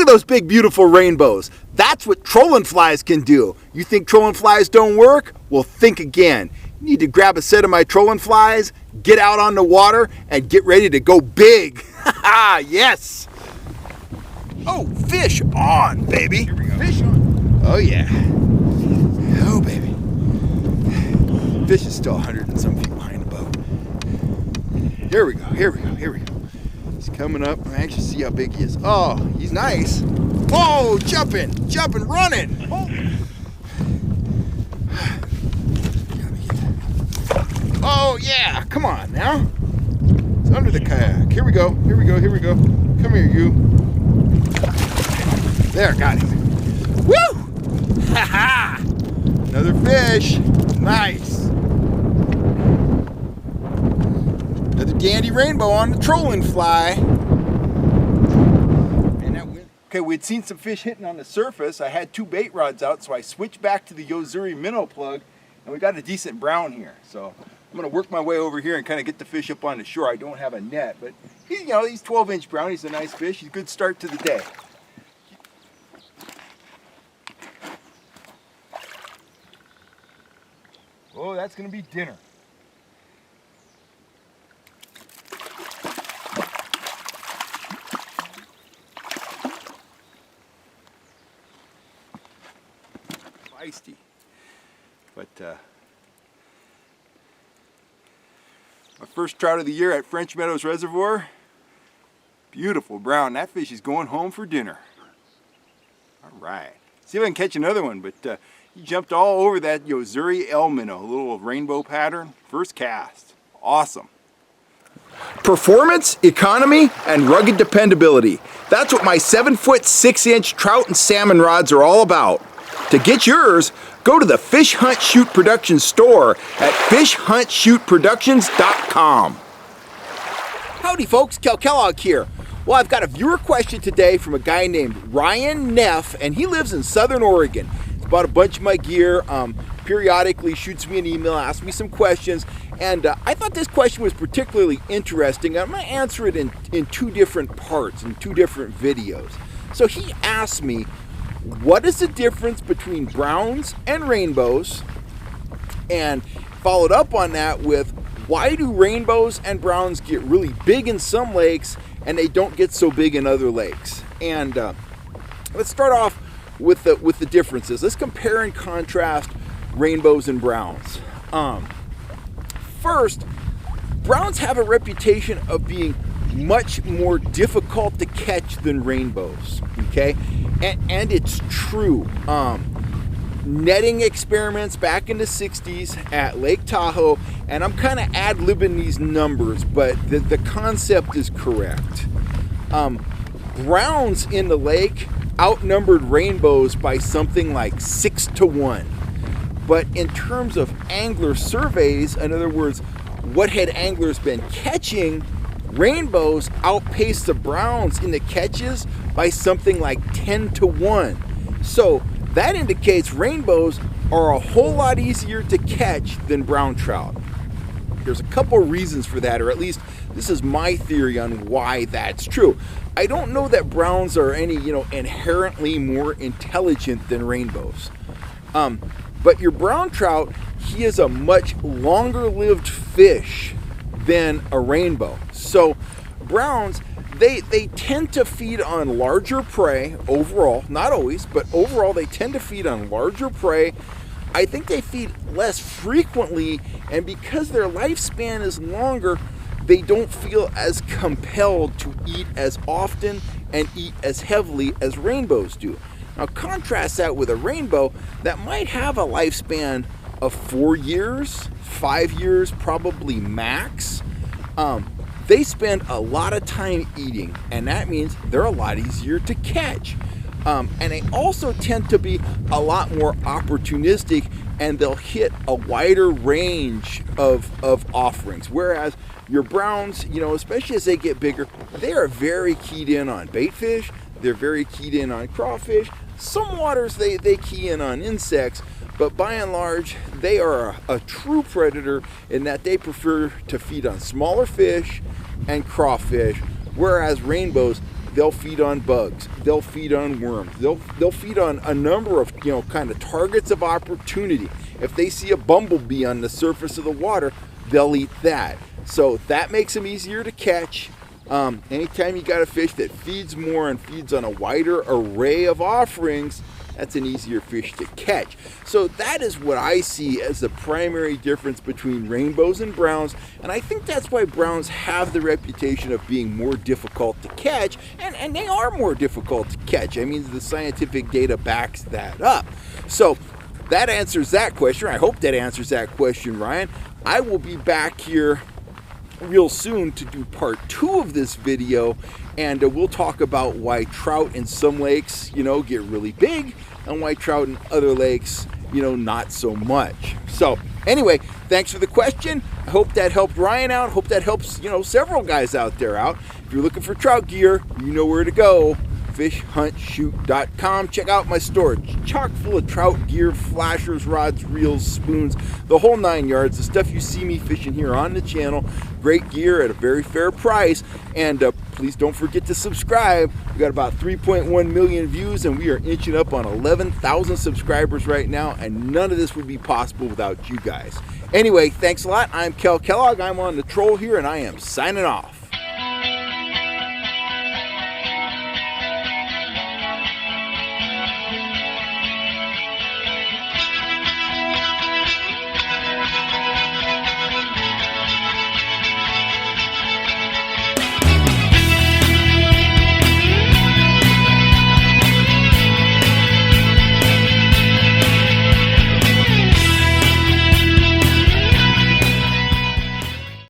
at those big, beautiful rainbows. That's what trolling flies can do. You think trolling flies don't work? Well, think again. You need to grab a set of my trolling flies, get out on the water, and get ready to go big. Yes. Oh, fish on, baby. Here we go. Fish on. Oh, yeah. Oh, baby. Fish is still 100 and some feet behind the boat. Here we go, here we go, here we go. He's coming up. I'm anxious to see how big he is. Oh, he's nice. Oh, jumping, running. Oh, yeah, come on now. It's under the kayak. Here we go, here we go, here we go. Come here, you. There, got him. Woo! Ha ha! Another fish. Nice. Another dandy rainbow on the trolling fly. And that went. Okay, we'd seen some fish hitting on the surface. I had 2 bait rods out, so I switched back to the Yozuri minnow plug, and we got a decent brown here. So I'm gonna work my way over here and kind of get the fish up on the shore. I don't have a net, but he's 12-inch brown. He's a nice fish. He's a good start to the day. Oh, that's gonna be dinner. Feisty, but my first trout of the year at French Meadows Reservoir. Beautiful brown. That fish is going home for dinner. All right. See if I can catch another one, but he jumped all over that Yozuri L minnow, a little rainbow pattern. First cast. Awesome. Performance, economy, and rugged dependability. That's what my 7-foot 6-inch trout and salmon rods are all about. To get yours, go to the Fish Hunt Shoot Productions store at fishhuntshootproductions.com. Howdy folks, Kel Kellogg here. Well, I've got a viewer question today from a guy named Ryan Neff, and he lives in Southern Oregon. He's bought a bunch of my gear, periodically shoots me an email, asks me some questions, and I thought this question was particularly interesting. I'm going to answer it in 2 different parts, in 2 different videos. So he asked me, what is the difference between browns and rainbows? And followed up on that with, why do rainbows and browns get really big in some lakes and they don't get so big in other lakes? And let's start off with the differences. Let's compare and contrast rainbows and browns. First, browns have a reputation of being much more difficult to catch than rainbows, okay? And it's true. Netting experiments back in the 60s at Lake Tahoe, and I'm kind of ad-libbing these numbers, but the concept is correct. Browns in the lake outnumbered rainbows by something like 6 to 1. But in terms of angler surveys, in other words, what had anglers been catching, rainbows outpaced the browns in the catches by something like 10 to 1. So that indicates rainbows are a whole lot easier to catch than brown trout. There's a couple of reasons for that, or at least this is my theory on why that's true. I don't know that browns are any, inherently more intelligent than rainbows. But your brown trout, he is a much longer lived fish than a rainbow. So browns, they tend to feed on larger prey overall, not always, but overall they tend to feed on larger prey. I think they feed less frequently, and because their lifespan is longer, they don't feel as compelled to eat as often and eat as heavily as rainbows do. Now contrast that with a rainbow that might have a lifespan of 4 years, 5 years probably max. They spend a lot of time eating, and that means they're a lot easier to catch. And they also tend to be a lot more opportunistic, and they'll hit a wider range of offerings. Whereas your browns, especially as they get bigger, they are very keyed in on bait fish. They're very keyed in on crawfish. Some waters they key in on insects, but by and large, they are a true predator in that they prefer to feed on smaller fish and crawfish, whereas rainbows, they'll feed on bugs, they'll feed on worms, they'll feed on a number of, you know, kind of targets of opportunity. If they see a bumblebee on the surface of the water, they'll eat that. So that makes them easier to catch. Anytime you got a fish that feeds more and feeds on a wider array of offerings, that's an easier fish to catch. So that is what I see as the primary difference between rainbows and browns, and I think that's why browns have the reputation of being more difficult to catch, and they are more difficult to catch. I mean, the scientific data backs that up. So that answers that question. I hope that answers that question, Ryan. I will be back here real soon to do part 2 of this video, and we'll talk about why trout in some lakes, you know, get really big, and why trout in other lakes, you know, not so much. So anyway, thanks for the question. I hope that helped Ryan out. Hope that helps, you know, several guys out there out. If you're looking for trout gear, you know where to go. FishHuntShoot.com. Check out my store. It's chock full of trout gear, flashers, rods, reels, spoons, the whole 9 yards. The stuff you see me fishing here on the channel. Great gear at a very fair price. And please don't forget to subscribe. We got about 3.1 million views, and we are inching up on 11,000 subscribers right now, and none of this would be possible without you guys. Anyway, thanks a lot. I'm Kel Kellogg. I'm on the troll here, and I am signing off.